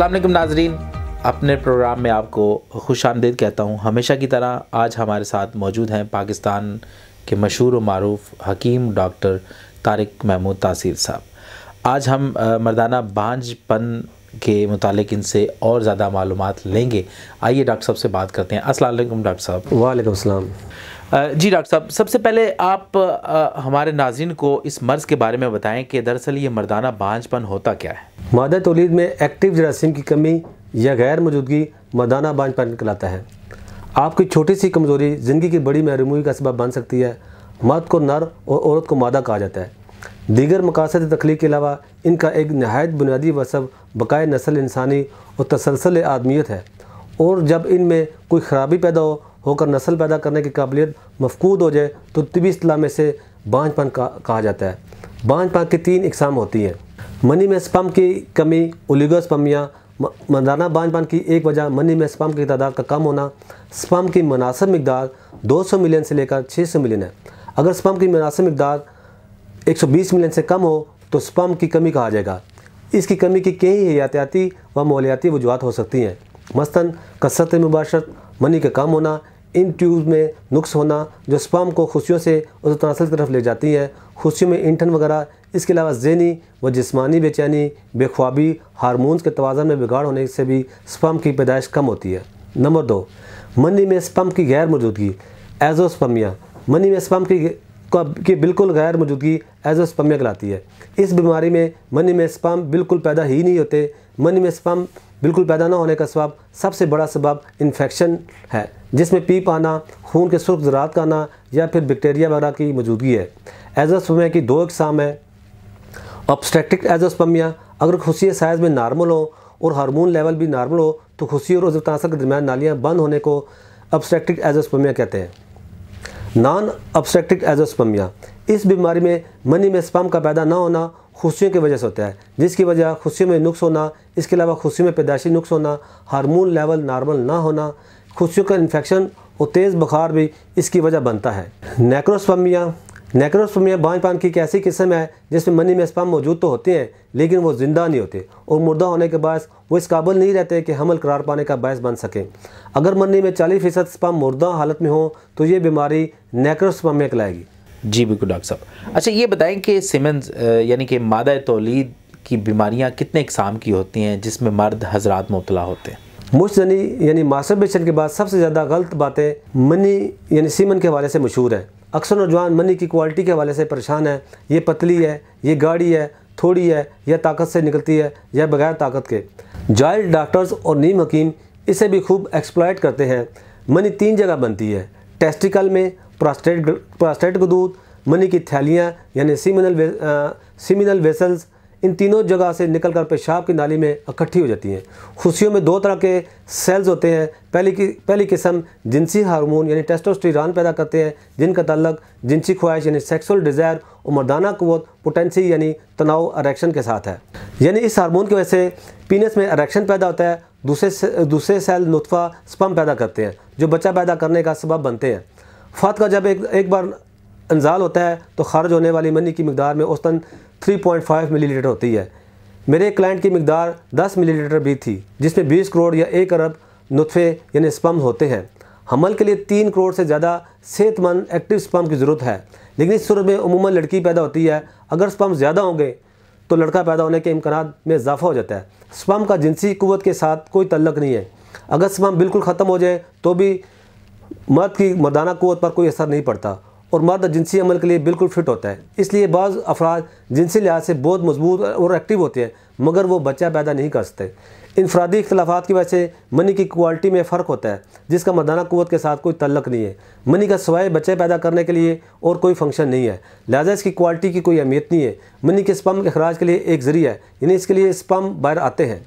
अस्सलाम वालेकुम नाजरीन, अपने प्रोग्राम में आपको खुशामदीद कहता हूँ। हमेशा की तरह आज हमारे साथ मौजूद हैं पाकिस्तान के मशहूर व मारूफ हकीम डॉक्टर तारिक महमूद तासीर साहब। आज हम मर्दाना बांझपन के मुतालिक इनसे और ज़्यादा मालूमात लेंगे। आइए डॉक्टर साहब से बात करते हैं। अस्सलाम वालेकुम डॉक्टर साहब। वालेकुम सलाम। जी डॉक्टर साहब, सबसे पहले आप हमारे नाज़रीन को इस मर्ज़ के बारे में बताएं कि दरअसल ये मर्दाना बांझपन होता क्या है। मादा तौलीद में एक्टिव जरासीम की कमी या गैर मौजूदगी मर्दाना बांझपन कहलाता है। आपकी छोटी सी कमज़ोरी ज़िंदगी की बड़ी महरूमी का सबब बन सकती है। मर्द को नर और औरत को मादा कहा जाता है। दीगर मकासद तख्लीक के अलावा इनका एक नहायत बुनियादी वसब बकाए नस्ल इंसानी और तसलसल आदमियत है, और जब इनमें कोई ख़राबी पैदा होकर नस्ल पैदा करने की काबिलियत मफकूद हो जाए तो तिबी इस्तिलाह में से बांझपन कहा जाता है। बांझपन की 3 इकसाम होती हैं। मनी में स्पर्म की कमी, ओलिगोस्पर्मिया। मर्दाना बांझपन की एक वजह मनी में स्पर्म की तादाद का कम होना। स्पर्म की मुनासिब मिकदार 200 मिलियन से लेकर 600 मिलियन है। अगर स्पर्म की मुनासिब मिकदार 120 मिलियन से कम हो तो स्पर्म की कमी कहा जाएगा। इसकी कमी की कई हयातियाती व मालियाती वजूहात हो सकती हैं, मसलन कसरत मुबाशरत, मनी का कम होना, इन ट्यूब में नुक्स होना जो स्पर्म को खुशियों से उस तनासुल की तरफ ले जाती हैं, खुशियों में ईंधन वगैरह। इसके अलावा ज़हनी व जिस्मानी बेचैनी, बेख्वाबी, हार्मोन्स के तवाज़ुन में बिगाड़ होने से भी स्पर्म की पैदाइश कम होती है। नंबर 2, मनी में स्पर्म की गैर मौजूदगी, एज़ोस्पर्मिया। मनी में स्पर्म की बिल्कुल गैर मौजूदगी एज़ोस्पर्मिया कहलाती है। इस बीमारी में मनी में स्पर्म बिल्कुल पैदा ही नहीं होते। मनी में स्पर्म बिल्कुल पैदा ना होने का सबब, सबसे बड़ा सबब इन्फेक्शन है, जिसमें पीप आना, खून के सुर्ख ज़रात का आना या फिर बैक्टीरिया वगैरह की मौजूदगी है। एज़ोस्पर्मिया की 2 इकसाम है। ऑब्स्ट्रैक्टिक एज़ोस्पर्मिया, अगर खुशी साइज़ में नार्मल हो और हार्मोन लेवल भी नार्मल हो तो खुशी और उज़्व तनासुल के दरमियान नालियाँ बंद होने को ऑब्स्ट्रैक्टिक एज़ोस्पर्मिया कहते हैं। नॉन ऑब्स्ट्रैक्टिक एज़ोस्पर्मिया, इस बीमारी में मनी में स्पर्म का पैदा ना होना खुशियों की वजह से होता है, जिसकी वजह खुशियों में नुक्स होना, इसके अलावा खुशियों में पैदाइशी नुक्स होना, हार्मोन लेवल नॉर्मल ना होना, खुशियों का इन्फेक्शन और तेज़ बुखार भी इसकी वजह बनता है। नेक्रोस्पर्मिया बांझपन की एक ऐसी किस्म है जिसमें मनी में स्पर्म मौजूद तो होते हैं लेकिन वो ज़िंदा नहीं होते, और मुर्दा होने के बाद वो इस काबिल नहीं रहते कि हमल करार पाने का बायस बन सकें। अगर मनी में 40% स्पर्म मुर्दा हालत में हो तो ये बीमारी नेक्रोस्पर्मिया कहलाएगी। जी बिल्कुल डॉक्टर साहब। अच्छा, ये बताएं कि सिमेंस यानी कि मादा तौलीद की बीमारियां कितने इकसाम की होती हैं जिसमें मर्द हजरात मुब्तला होते हैं। मुश्तनी यानी मास्टरबेशन के बाद सबसे ज़्यादा गलत बातें मनी यानी सीमन के हवाले से मशहूर है। अक्सर नौजवान मनी की क्वालिटी के हवाले से परेशान है। ये पतली है, ये गाढ़ी है, थोड़ी है, या ताकत से निकलती है या बगैर ताकत के। जाहिल डॉक्टर्स और नीम हकीम इसे भी खूब एक्सप्लॉइट करते हैं। मनी 3 जगह बनती है, टेस्टिकल में, प्रोस्टेट गदूद, मनी की थैलियाँ यानी सीमिनल वेसल्स, इन तीनों जगह से निकलकर पेशाब की नाली में इकट्ठी हो जाती हैं। खुशियों में 2 तरह के सेल्स होते हैं। पहली किस्म जिनसी हार्मोन यानी टेस्टोस्टेरोन पैदा करते हैं, जिनका ताल्लुक जिनसी ख्वाहिश यानी सेक्सुअल डिज़ायर और मर्दाना क़ुव्वत पोटेंसी यानी तनाव अरेक्शन के साथ है। यानी इस हार्मोन की वजह से पीनस में अरेक्शन पैदा होता है। दूसरे सेल नुतफ़ा स्पर्म पैदा करते हैं जो बच्चा पैदा करने का सबब बनते हैं। फ़ात का जब एक बार इंजाल होता है तो खारिज होने वाली मनी की मिकदार में औसतन 3.5 मिलीलीटर होती है। मेरे एक क्लाइंट की मिकदार 10 मिलीलीटर भी थी, जिसमें 20 करोड़ या 1 अरब नुतफ़े यानी स्पर्म होते हैं। हमल के लिए 3 करोड़ से ज़्यादा सेहतमंद एक्टिव स्पर्म की ज़रूरत है, लेकिन इस सूरत में उमूमन लड़की पैदा होती है। अगर स्पर्म ज़्यादा होंगे तो लड़का पैदा होने के इम्कानात में इजाफा हो जाता है। स्पर्म का जिनसी क़ुव्वत के साथ कोई तल्लुक़ नहीं है। अगर स्पर्म बिल्कुल ख़त्म हो जाए तो भी मर्द की मर्दाना क़ुव्वत पर कोई असर नहीं पड़ता और मर्द जिनसी अमल के लिए बिल्कुल फिट होता है। इसलिए बाज़ अफराद जिनसी लिहाज से बहुत मजबूत और एक्टिव होते हैं मगर वो बच्चा पैदा नहीं कर सकते। इनफरादी इख्तलाफात की वजह से मनी की क्वालिटी में फ़र्क होता है, जिसका मर्दाना क़ुव्वत के साथ कोई तल्लुक़ नहीं है। मनी का सिवाय बच्चे पैदा करने के लिए और कोई फंक्शन नहीं है, लिहाजा इसकी क्वालिटी की कोई अहमियत नहीं है। मनी के स्पर्म के अखराज के लिए एक ज़रिया है, यानी इसके लिए स्पर्म बाहर आते हैं।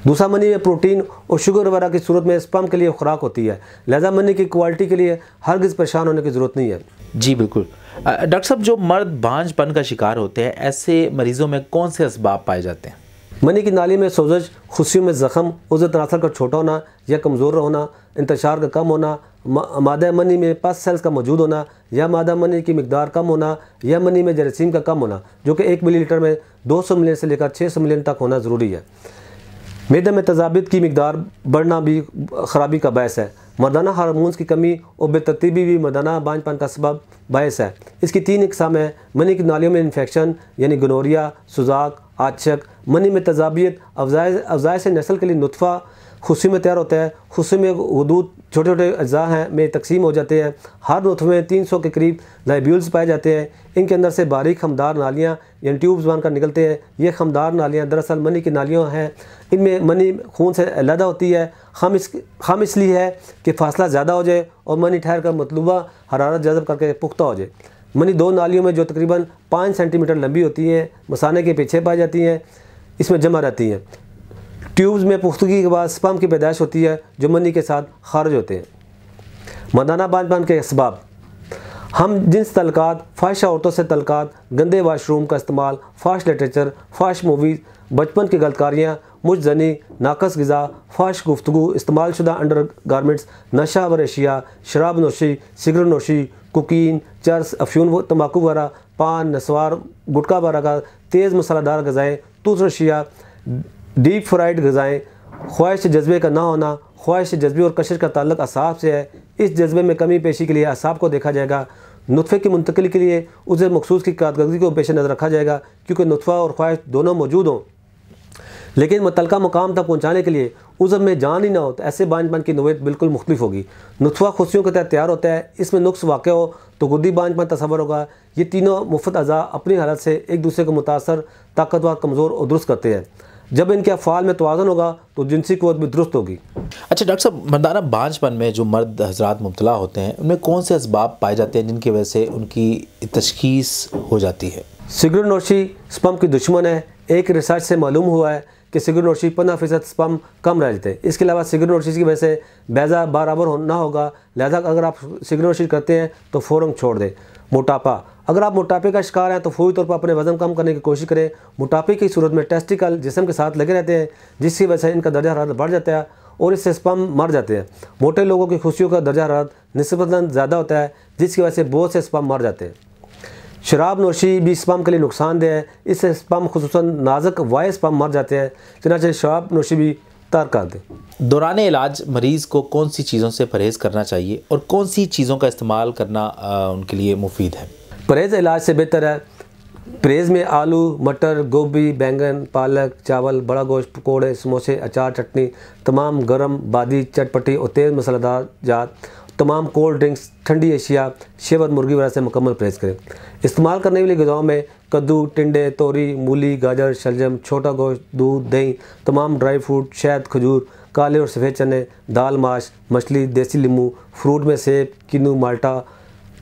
दूसरा, मनी में प्रोटीन और शुगर वगैरह की सूरत में स्पर्म के लिए खुराक होती है, लिहाजा मनी की क्वालिटी के लिए हरगिज़ परेशान होने की ज़रूरत नहीं है। जी बिल्कुल। डॉक्टर साहब, जो मर्द बांझपन का शिकार होते हैं ऐसे मरीज़ों में कौन से असबाब पाए जाते हैं। मनी की नाली में सोजश, खुशियों में ज़ख़म, उज़्व तनासुल का छोटा होना या कमज़ोर होना, इंतशार का कम होना, मादा मनी में पस सेल्स का मौजूद होना या मादा मनी की मिकदार कम होना या मनी में जरासीम का कम होना, जो कि 1 मिलीलीटर में 200 मिलियन से लेकर 600 मिलियन तक होना ज़रूरी है। मैदे में तेज़ाबियत की मिकदार बढ़ना भी ख़राबी का बायस है। मर्दाना हार्मोन्स की कमी और बेतरतीबी भी मर्दाना बांझपन का सबब बायस है। इसकी 3 इकसाम है। मनी की नालियों में इन्फेक्शन यानी गोनोरिया, सुजाक, आचक। मनी में तेज़ाबियत अफ़ज़ाइश से नस्ल के लिए नुतफ़ा खुशी में तैयार होता है। खुशी में वदूद छोटे छोटे अज्जा हैं में तकसीम हो जाते हैं। हर नुतफ़े में 300 के करीब लाइब्यूल्स पाए जाते हैं। इनके अंदर से बारीक खमदार नालियाँ यानी ट्यूब्स बनकर निकलते हैं। ये खमदार नालियाँ दरअसल मनी की नालियाँ हैं। इनमें मनी खून से अलहदा होती है। हम इसलिए है कि फ़ासला ज़्यादा हो जाए और मनी ठहर कर मतलूबा हरारत जज़ब करके पुख्ता हो जाए। मनी 2 नालियों में जो तकरीबन 5 सेंटीमीटर लंबी होती हैं, मसाने के पीछे पाई जाती हैं, इसमें जमा रहती हैं। ट्यूब्स में पुख्तगी के बाद स्पर्म की पैदाइश होती है जो मनी के साथ खारिज होते हैं। मर्दाना बांझपन के असबाब। हम जिन्स तलकात, फ़ाहिशा औरतों से तलकात, गंदे वाशरूम का इस्तेमाल, फ़ाहिश लिटरेचर, फ़ाहिश मूवीज़, बचपन की गलतकारियाँ, मुजज़नी, नाकस ग़िज़ा, फ़ाहिश गुफ्तगू, इस्तेमाल शुदा अंडर गारमेंट्स, नशा वर अशिया, शराब नोशी, सिगरेट नोशी, कुकीन, चरस, अफ्यून, तम्बाकू वगैरह, पान, नस्वार, गुटखा वगैरह, तेज़ मसालेदार ग़िज़ाएँ, तुर्क अशिया, डीप फ्राइड ग़िज़ाएँ। ख्वाहिश जज्बे का ना होना। ख्वाहिश जज्बे और कशिश का ताल्लुक़ असाब से है। इस जज्बे में कमी पेशी के लिए असाब को देखा जाएगा। नुतफ़े की मुंतकिली के लिए उसे मखसूस की कारकर्दगी को पेश नज़र रखा जाएगा, क्योंकि नुतफ़ा और ख्वाहिश दोनों मौजूद हों लेकिन मुतलका मुकाम तक पहुँचाने के लिए उज़व में जान ही ना हो तो ऐसे बांझपन की नौयत बिल्कुल मुख्तलिफ होगी। नुतफ़ा खुशियों के तहत तैयार होता है। इसमें नुक्स वाक़ हो तो गुद्दी बांझपन तस्वर होगा। ये तीनों मुफ्त अज़ा अपनी हालत से एक दूसरे को मुतासर, ताकतवर, कमज़ोर और दुरुस्त करते हैं। जब इनके अफ़ाल में तवाज़ुन होगा तो जिनसी क़ुव्वत भी दुरुस्त होगी। अच्छा डॉक्टर साहब, मर्दाना बांझपन में जो मर्द हज़रात मुब्तला होते हैं उनमें कौन से असबाब पाए जाते हैं जिनकी वजह से उनकी तशख़ीस हो जाती है? सिगरेट नोशी स्पर्म की दुश्मन है। एक रिसर्च से मालूम हुआ है कि सिगरेट नोशी 15% स्पर्म कम रह जाते हैं। इसके अलावा सिगरेट नोशी की वजह से बैज़ा बराबर ना होगा, लिहाजा अगर आप सिगरेट नोशी करते हैं तो फ़ौरन छोड़ दें। मोटापा। अगर आप मोटापे का शिकार हैं तो फौरी तौर पर अपने वज़न कम करने की कोशिश करें। मोटापे की सूरत में टेस्टिकल जिस्म के साथ लगे रहते हैं, जिसकी वजह से इनका दर्जा हरारत बढ़ जाता है और इससे स्पर्म मर जाते हैं। मोटे लोगों की खुशियों का दर्जा हरारत निस्बतन ज़्यादा होता है, जिसकी वजह से बहुत से स्पर्म मर जाते हैं। शराब नोशी भी स्पर्म के लिए नुकसानदेह है। इससे स्पर्म खुसूसन नाजुक वाय स्पर्म मर जाते हैं। चुनांचे शराब नोशी भी तर्क कर दें। दौरान इलाज मरीज़ को कौन सी चीज़ों से परहेज़ करना चाहिए और कौन सी चीज़ों का इस्तेमाल करना उनके लिए मुफीद है? परहेज़ इलाज से बेहतर है। परहेज़ में आलू, मटर, गोभी, बैंगन, पालक, चावल, बड़ा गोश्त, पकौड़े, समोसे, अचार, चटनी, तमाम गर्म, बादी, चटपटी और तेज़ मसालेदार जात, तमाम कोल्ड ड्रिंक्स, ठंडी अशिया, शेवर, मुर्गी वगैरह से मुकम्मल परहेज़ करें। इस्तेमाल करने वाली ग़िज़ाओं में कद्दू, टिंडे, तोरी, मूली, गाजर, शलजम, छोटा गोश्त, दूध, दही, तमाम ड्राई फ्रूट, शहद, खजूर, काले और सफ़ेद चने, दाल, माश, मछली, देसी नींबू, फ्रूट में सेब, किन्नू, माल्टा,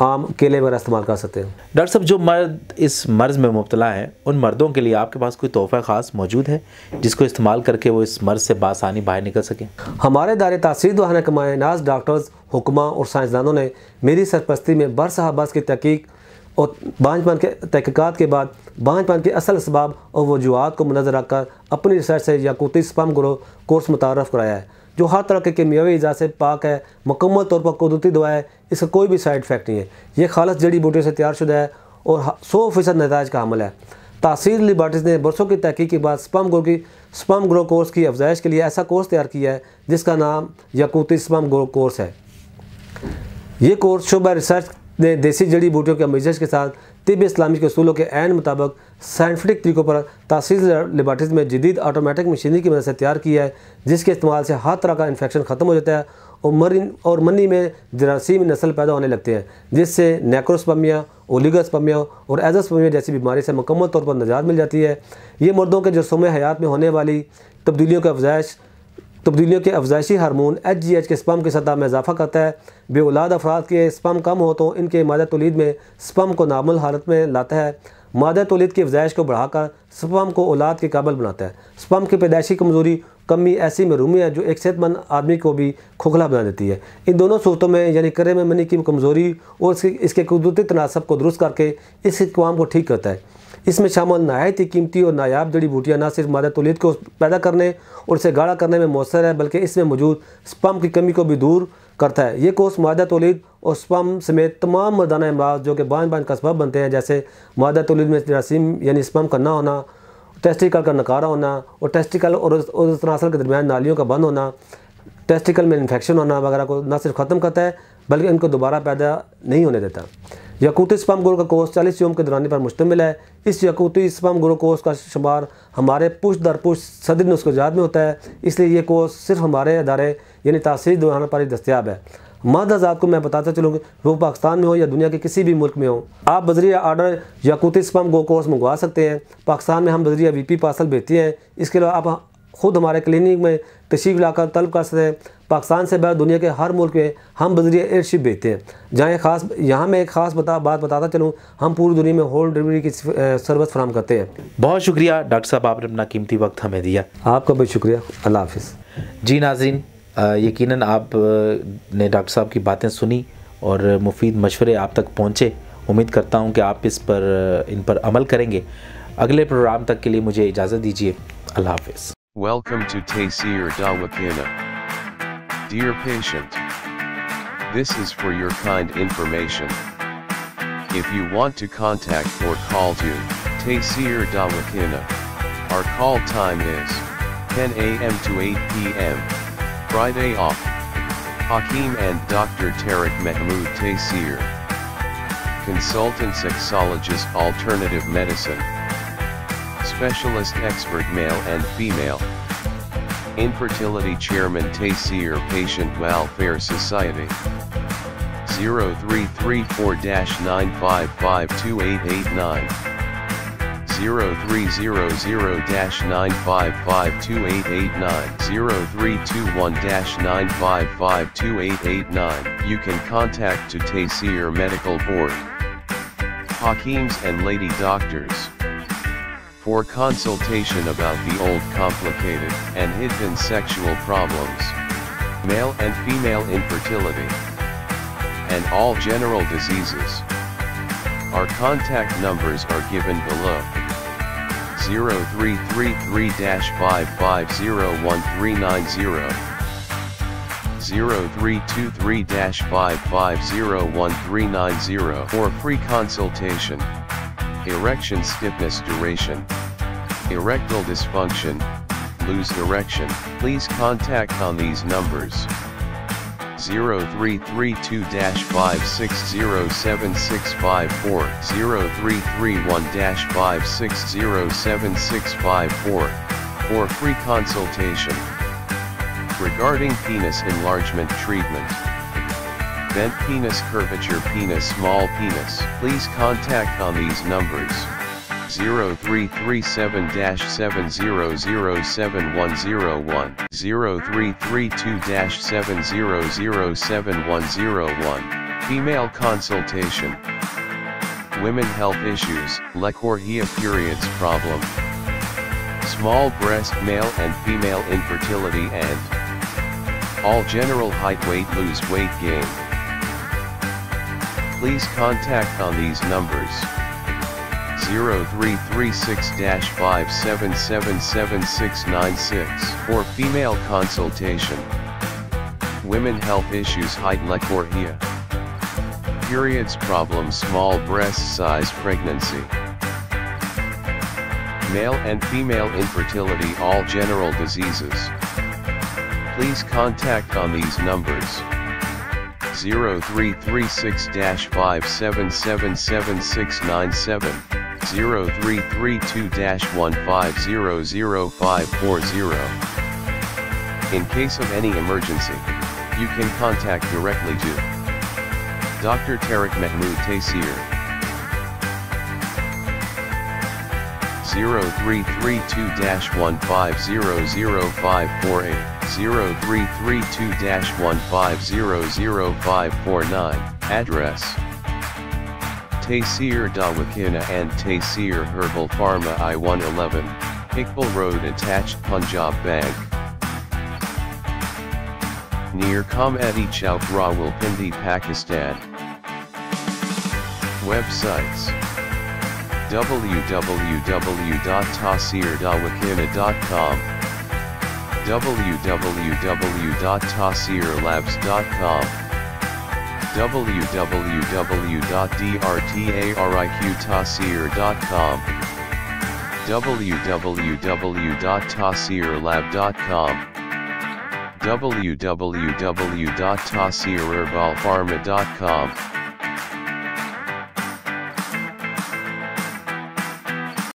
आम, केले वगैरह इस्तेमाल कर सकते हैं। डॉक्टर साहब, जो मर्द इस मर्ज़ में मुब्तला हैं उन मर्दों के लिए आपके पास कोई तोहफ़ा ख़ास मौजूद है जिसको इस्तेमाल करके वो इस मर्ज़ से बासानी बाहर निकल सकें? हमारे दायरे तासीर दवाने कमाए नाज डॉक्टर्स, हुक्मा और साइंसदानों ने मेरी सरपरस्ती में बरसहाबास की तहकीक और बांझपन के तहकीकात के बाद बांझपन के असल असबाब और वजूहात को मुनज़र रखकर अपनी रिसर्च से याकूती स्पर्म ग्रोथ कोर्स मुतारफ़ कराया है, जो हर तरह के कीमियावी इज़ा से पाक है, मुकम्मल तौर पर कुदरती दवा है। इसका कोई भी साइड इफ़ेक्ट नहीं है। ये खालस जड़ी बूटियों से तैयार शुदा है और 100% नताइज का हमल है। तासीर लिबार्टिस ने बरसों की तहकीक के बाद स्पर्म ग्रो कोर्स की अफजाइश के लिए ऐसा कोर्स तैयार किया है जिसका नाम याकूती स्पर्म ग्रो कोर्स है। ये कोर्स शुबा रिसर्च ने देसी जड़ी बूटियों के अमेज़ के साथ तिब इस्लामी के असूलों के ऐन मुताबिक साइंटिफिक तरीक़ों पर तासीर लेबार्टरीज में जदीद ऑटोमेटिक मशीनरी की मदद से तैयार किया है, जिसके इस्तेमाल से हर तरह का इन्फेक्शन ख़त्म हो जाता है और मनी में जरासीम नस्ल पैदा होने लगते हैं, जिससे नेक्रोस्पर्मिया, ओलिगोस्पर्मिया और एज़ोस्पर्मिया जैसी बीमारी से मुकम्मल तौर पर निजात मिल जाती है। ये मर्दों के जरसूम हयात में होने वाली तब्दीलियों के अफजाइशी हार्मोन HGH के स्पर्म की सतह में इजाफा करता है। बेऔलाद अफराद के स्पर्म कम हो तो इनके मादा तौलीद में स्पर्म को नार्मल हालत में लाता है। मादा तौलीद की अफजाइश को बढ़ाकर स्पर्म को औलाद के काबिल बनाता है। स्पर्म की पैदाइशी कमी ऐसी महरूमी है जो एक सेहतमंद आदमी को भी खोखला बना देती है। इन दोनों सूरतों में यानी करे में मनी की कमज़ोरी और इसके कुदरती तनासब को दुरुस्त करके इस इक़वाम को ठीक करता है। इसमें शामिल नहायत ही कीमती और नायाब जड़ी बूटियाँ न सिर्फ मादा तौलीद को पैदा करने और इसे गाढ़ा करने में मौसर है, बल्कि इसमें मौजूद स्पर्म की कमी को भी दूर करता है। ये कोर्स मादा तौलीद और स्पर्म समेत तमाम मर्दाना अमराज जो कि बांझ का सबब बनते हैं, जैसे मादा तौलीद में जरासीम यानी स्पर्म का ना होना टेस्टिकल का नकारा होना और टेस्टिकल और उस तनासल के दरमियान नालियों का बंद होना, टेस्टिकल में इन्फेक्शन होना वगैरह को न सिर्फ ख़त्म करता है बल्कि इनको दोबारा पैदा नहीं होने देता। यकूती स्पर्म ग्रोथ का कोर्स 40 यौम के दौरानी पर मुश्तमिल है। इस यकूती स्पर्म ग्रोथ कोर्स का शुमार हमारे पुश दर पुश सदरी नुस्ख़ाजात में होता है, इसलिए ये कोर्स सिर्फ हमारे अदारे यानी तासीरी दौरान पर ही दस्तियाब है। मर्द हज़रात को मैं बताता चलूँ कि वो पाकिस्तान में हो या दुनिया के किसी भी मुल्क में हो, आप बज़रिया आर्डर यकूती स्पर्म ग्रोथ कोर्स मंगवा सकते हैं। पाकिस्तान में हम बज़रिया VP पार्सल भेजते हैं। इसके अलावा आप ख़ुद हमारे क्लिनिक में तशरीफ़ लाकर तलब कर सकते हैं। पाकिस्तान से बाहर दुनिया के हर मुल्क में हम बज़रिया एयरशिप भेजते हैं। यहाँ मैं एक ख़ास बात बताता चलूँ, हम पूरी दुनिया में होम डिलीवरी की सर्विस फराहम करते हैं। बहुत शुक्रिया डॉक्टर साहब, आपने अपना कीमती वक्त हमें दिया। आपका बहुत शुक्रिया। अल्लाह हाफ़िज़। जी नाज़रीन, यकीनन आप ने डॉक्टर साहब की बातें सुनी और मुफीद मशवरे आप तक पहुँचे। उम्मीद करता हूँ कि आप इन पर अमल करेंगे। अगले प्रोग्राम तक के लिए मुझे इजाज़त दीजिए। अल्लाह हाफ़िज़। Welcome to Taysir Dawakana. Dear patient, this is for your kind information. If you want to contact or call to Taysir Dawakana, our call time is 10 a.m. to 8 p.m. Friday off. Hakeem and Dr. Tariq Mahmood Taysir. Consultant sexologist alternative medicine. Specialist expert male and female. Infertility chairman Taysir Patient Welfare Society. 0334-9552889. 0300-9552889. 0321-9552889. You can contact to Taysir Medical Board. Hakeems and lady doctors. For consultation about the old complicated and hidden sexual problems, male and female infertility, and all general diseases. Our contact numbers are given below. 0333-5501390, 0323-5501390 for free consultation. Erection stiffness duration, erectile dysfunction, loose erection, please contact on these numbers. 0332-5607654, 0331-5607654, for free consultation. Regarding penis enlargement treatment, bent penis, curvature penis, small penis, please contact on these numbers. 0337-7007101, 0332-7007101, female consultation. Women health issues, Lecorhea periods problem, small breast, male and female infertility and all general height, weight, lose weight gain. Please contact on these numbers. 0336-5777696 for female consultation. Women health issues, height, Lecorhea periods problem, small breast size, pregnancy, male and female infertility, all general diseases. Please contact on these numbers. 0336-5777697, 0332-1500540. In case of any emergency, you can contact directly to Dr. Tariq Mahmood Taysir. 0332-1500548, 0332-1500549, address Taysir Dawakana and Taysir Herbal Pharma, I-111, Iqbal Road attached, Punjab Bank. Near Comedy Chowk, Rawalpindi, Pakistan. Websites: www.tasirdawakana.com, www.tasirlabs.com, www.drtariqtasir.com, www.tasirlab.com, www.tasirherbalpharma.com.